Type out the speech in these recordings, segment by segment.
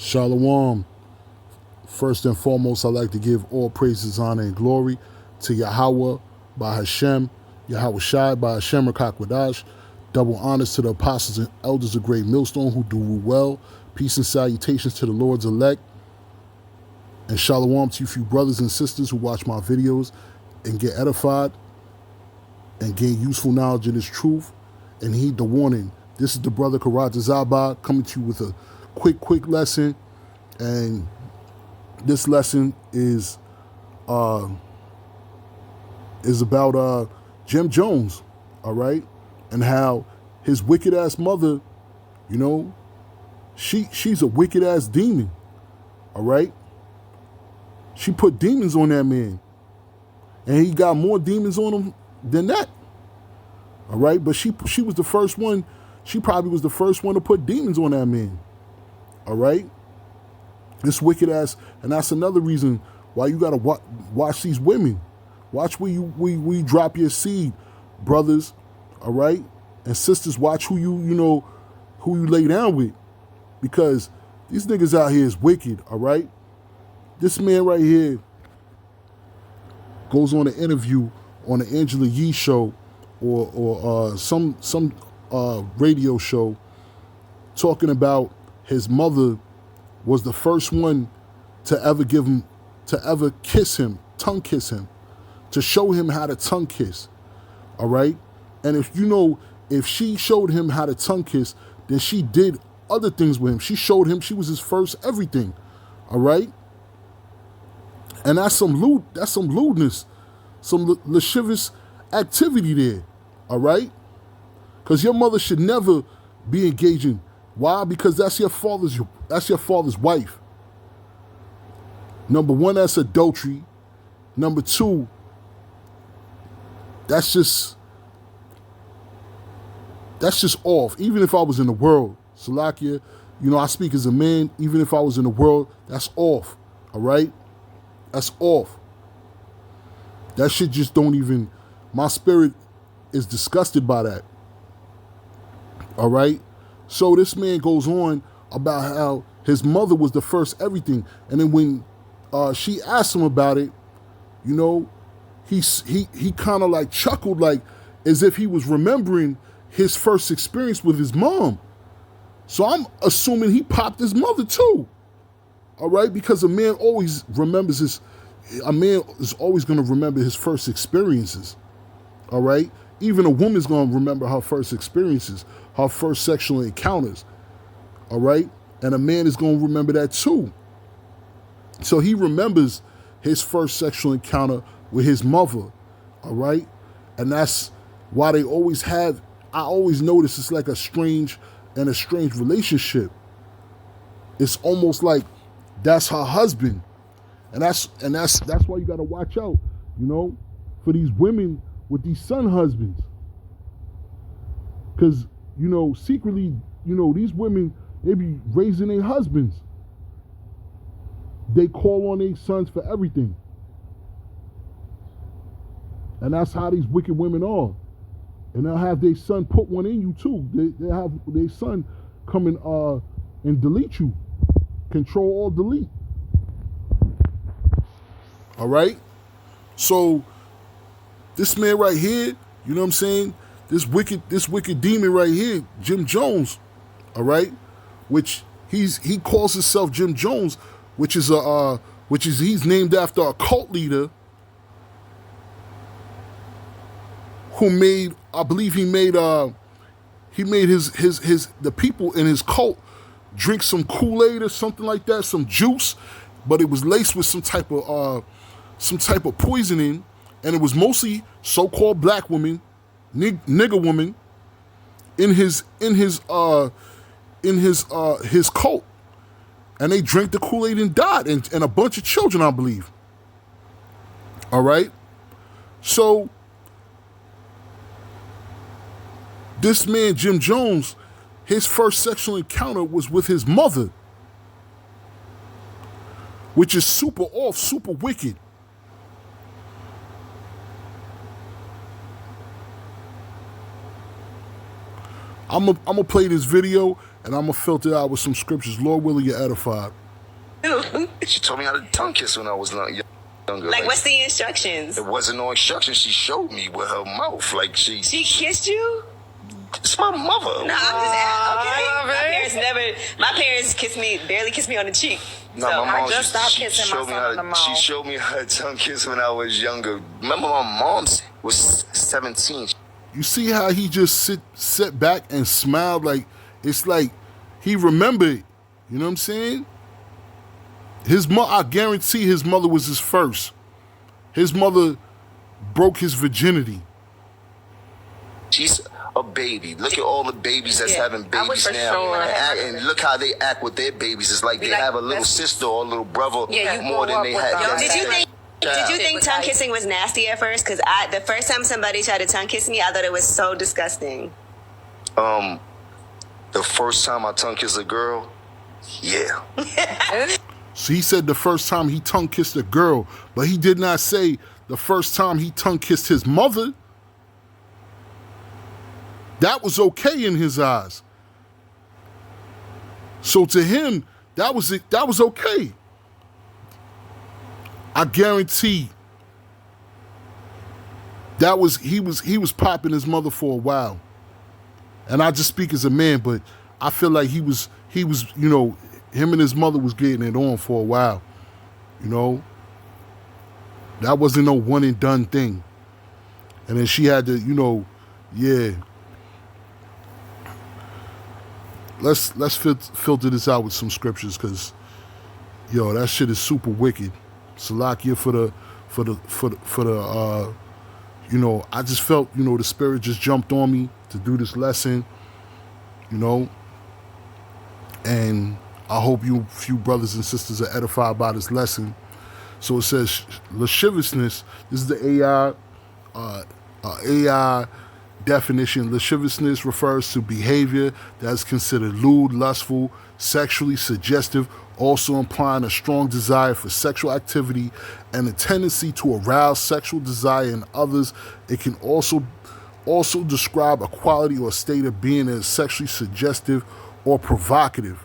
Shalom. First and foremost, I'd like to give all praises, honor, and glory to Yahweh by Hashem, Yahweh Shai by Hashem Rakakwadash. Double honors to the apostles and elders of Great Millstone who do well. Peace and salutations to the Lord's elect. And shalom to you few brothers and sisters who watch my videos and get edified and gain useful knowledge of this truth and heed the warning. This is the brother Karaj Zaba coming to you with a quick lesson. And this lesson is about Jim Jones, all right, and how his wicked ass mother, you know, she's a wicked ass demon, all right. She put demons on that man, and he got more demons on him than that, all right. But she was the first one. She probably was the first one to put demons on that man, all right. This wicked ass, and that's another reason why you gotta watch these women. Watch where you drop your seed, brothers, all right, and sisters. Watch who you lay down with, because these niggas out here is wicked, all right. This man right here goes on an interview on the Angela Yee show or some radio show, talking about his mother was the first one to ever kiss him, tongue kiss him, to show him how to tongue kiss, all right? And if she showed him how to tongue kiss, then she did other things with him. She showed him she was his first everything, all right? And that's some lewdness, some lascivious activity there, all right? Because your mother should never be engaging. Why? Because that's your father's wife. Number one, that's adultery. Number two, that's just off. Even if I was in the world, Salakia, I speak as a man, even if I was in the world, that's off, all right? That's off. That shit just don't even, my spirit is disgusted by that, all right? So this man goes on about how his mother was the first everything. And then when she asked him about it, he kind of like chuckled, like as if he was remembering his first experience with his mom. So I'm assuming he popped his mother too. All right, because a man is always going to remember his first experiences. All right, even a woman's going to remember her first experiences, her first sexual encounters. All right, and a man is going to remember that too. So he remembers his first sexual encounter with his mother. All right, and that's why they always have. I always notice it's like a strange relationship. It's almost like that's her husband, and that's why you got to watch out, for these women with these son husbands, because secretly, these women, they be raising their husbands. They call on their sons for everything, and that's how these wicked women are. And they'll have their son put one in you too. They'll have their son come and delete you. Control, Alt, delete. All right? So this man right here, you know what I'm saying? This wicked demon right here, Jim Jones, all right? Which he calls himself Jim Jones, he's named after a cult leader who made, I believe he made his the people in his cult drink some Kool-Aid or something like that, some juice, but it was laced with some type of poisoning, and it was mostly so-called black women, nigger women, in his cult, and they drank the Kool-Aid and died, and a bunch of children, I believe. All right, so this man, Jim Jones, his first sexual encounter was with his mother, which is super off, super wicked. I'm gonna play this video, and I'm going to filter out with some scriptures. Lord willing, you're edified. She told me how to tongue kiss when I was younger. Like, what's the instructions? It wasn't no instructions. She showed me with her mouth. Like, she kissed you? It's my mother. No, I'm just okay. My parents barely kissed me on the cheek. No, so my mom just stopped kissing my son on the mouth. She showed me how to tongue kiss when I was younger. Remember, my mom was 17. You see how he just sat back and smiled? Like, it's like he remembered. You know what I'm saying? I guarantee his mother was his first. His mother broke his virginity. She's a baby. Look at all the babies that's having babies now. Sure. And look how they act with their babies. It's like they have a little sister or a little brother more than they had. Did you think tongue kissing was nasty at first? Because the first time somebody tried to tongue kiss me, I thought it was so disgusting. The first time I tongue kissed a girl, yeah. So he said the first time he tongue kissed a girl, but he did not say the first time he tongue kissed his mother. That was okay in his eyes. So to him, that was it. That was okay. I guarantee he was popping his mother for a while. And I just speak as a man, but I feel like he was, you know, him and his mother was getting it on for a while. You know? That wasn't no one and done thing. And then she had to, you know, yeah. Let's filter this out with some scriptures, because yo, that shit is super wicked. Salakia for the you know, I just felt, you know, the spirit just jumped on me to do this lesson, you know, and I hope you few brothers and sisters are edified by this lesson. So it says lasciviousness. This is the AI definition. Lasciviousness refers to behavior that is considered lewd, lustful, sexually suggestive, also implying a strong desire for sexual activity and a tendency to arouse sexual desire in others. It can also describe a quality or state of being that is sexually suggestive or provocative.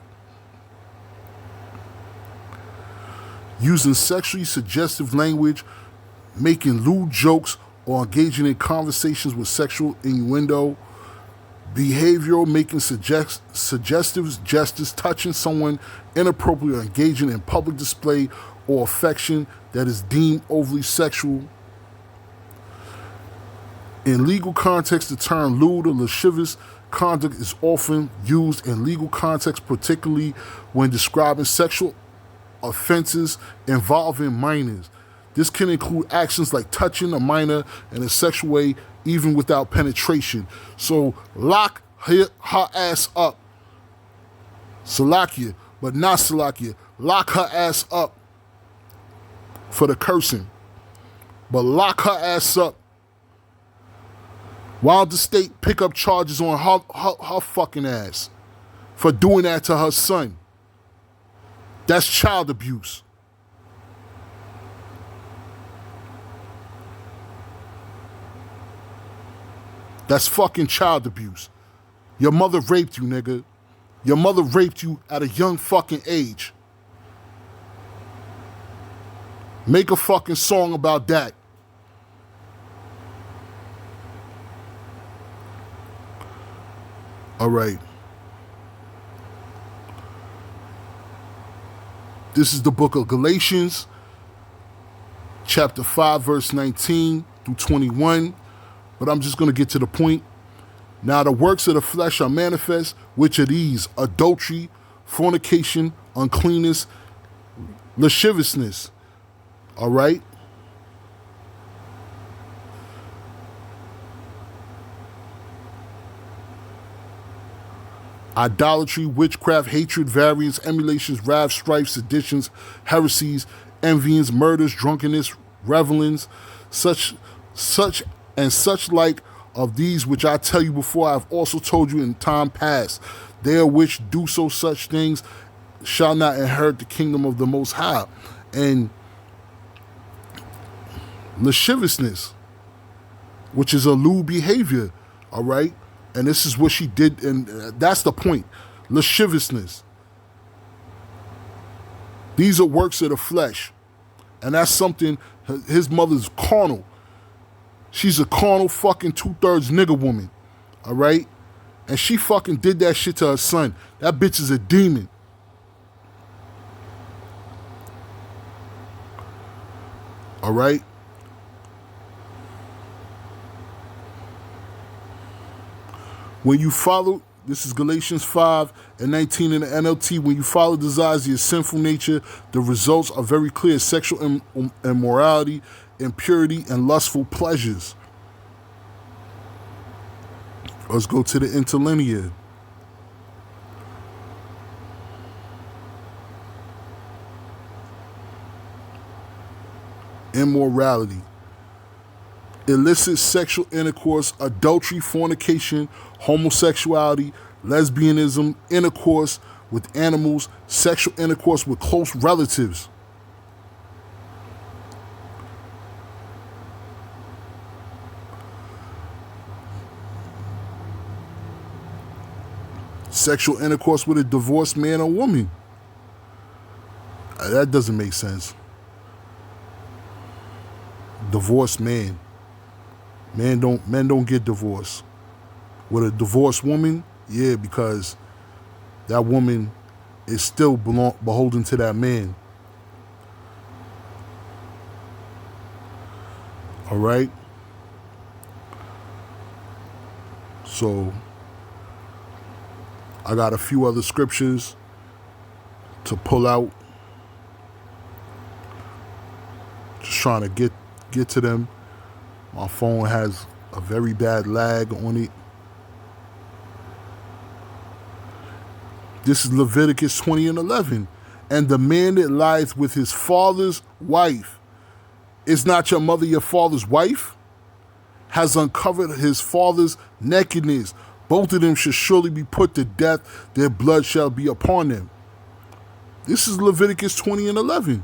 Using sexually suggestive language, making lewd jokes, or engaging in conversations with sexual innuendo. Behavioral, making suggestive gestures, touching someone inappropriately, or engaging in public display or affection that is deemed overly sexual. In legal context, the term lewd or lascivious conduct is often used in legal context, particularly when describing sexual offenses involving minors. This can include actions like touching a minor in a sexual way, even without penetration. So lock her ass up. Salakia, but not Salakia. Lock her ass up for the cursing. But lock her ass up. While the state pick up charges on her fucking ass for doing that to her son. That's child abuse. That's fucking child abuse. Your mother raped you, nigga. Your mother raped you at a young fucking age. Make a fucking song about that. All right. This is the book of Galatians, chapter 5, verse 19 through 21. But I'm just going to get to the point. Now the works of the flesh are manifest, which are these: adultery, fornication, uncleanness, lasciviousness. All right? Idolatry, witchcraft, hatred, variance, emulations, wrath, strife, seditions, heresies, envyings, murders, drunkenness, revelings, such like of these which I tell you before, I have also told you in time past. They which do such things shall not inherit the kingdom of the Most High. And lasciviousness, which is a lewd behavior, all right? And this is what she did, and that's the point. lasciviousness. These are works of the flesh. And that's something, his mother's carnal. She's a carnal fucking 2/3 nigga woman. All right? And she fucking did that shit to her son. That bitch is a demon. All right? When you follow, this is Galatians 5:19 in the NLT, when you follow the desires of your sinful nature, the results are very clear: sexual immorality, impurity, and lustful pleasures. Let's go to the interlinear. Immorality. Illicit sexual intercourse, adultery, fornication, homosexuality, lesbianism, intercourse with animals, sexual intercourse with close relatives. Sexual intercourse with a divorced man or woman. That doesn't make sense. Divorced man. Men don't get divorced. With a divorced woman, yeah, because that woman is still beholden to that man. All right? So, I got a few other scriptures to pull out. Just trying to get to them. My phone has a very bad lag on it. This is Leviticus 20:11. And the man that lieth with his father's wife, is not your mother your father's wife? Has uncovered his father's nakedness. Both of them shall surely be put to death. Their blood shall be upon them. This is Leviticus 20:11.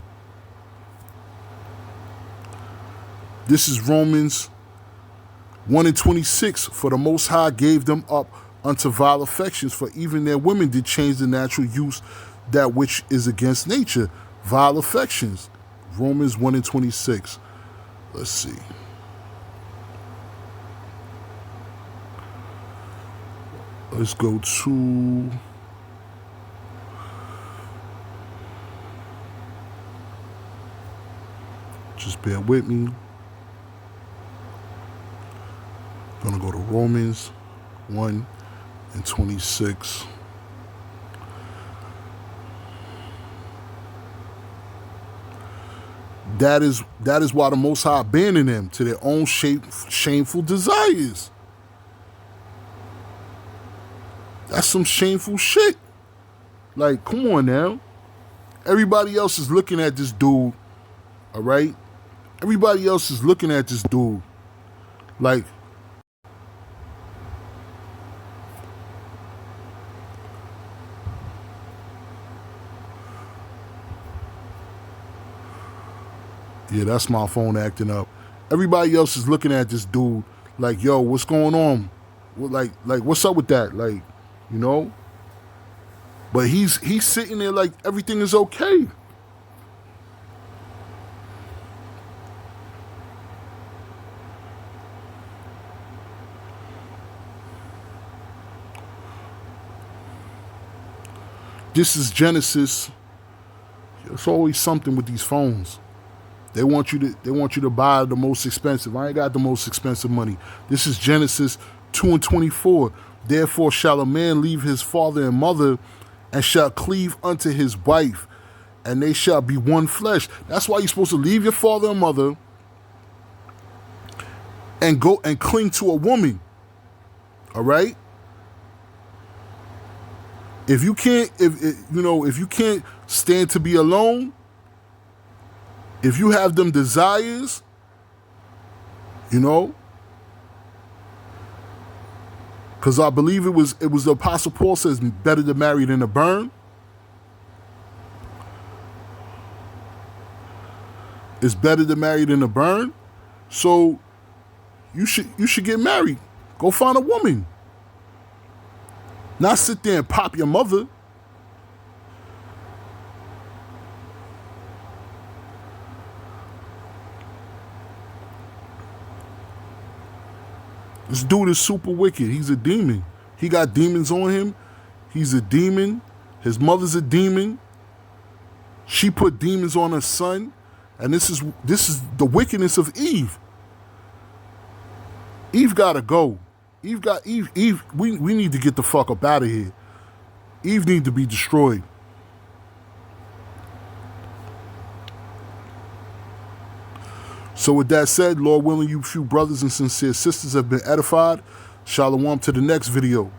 This is Romans 1:26. For the Most High gave them up unto vile affections, for even their women did change the natural use, that which is against nature. Vile affections. Romans 1:26. Let's see. Let's go to just bear with me. I'm gonna go to Romans 1:26. That is why the Most High abandoned them to their own shameful desires. That's some shameful shit. Like, come on now. Everybody else is looking at this dude, all right? Everybody else is looking at this dude. Like, yeah, that's my phone acting up. Everybody else is looking at this dude like, yo, what's going on? Like, what's up with that? Like, you know? But he's sitting there like everything is okay. This is Genesis. It's always something with these phones. They want you to buy the most expensive. I ain't got the most expensive money. This is Genesis 2:24. Therefore shall a man leave his father and mother, and shall cleave unto his wife, and they shall be one flesh. That's why you're supposed to leave your father and mother and go and cling to a woman. All right? If you can't stand to be alone, if you have them desires, because I believe it was the Apostle Paul says, better to marry than to burn. It's better to marry than to burn. So you should get married. Go find a woman. Not sit there and pop your mother. This dude is super wicked. He's a demon. He got demons on him. He's a demon. His mother's a demon. She put demons on her son. And this is the wickedness of Eve. Eve gotta go. Eve, we need to get the fuck up out of here. Eve need to be destroyed. So with that said, Lord willing, you few brothers and sincere sisters have been edified. Shalom to the next video.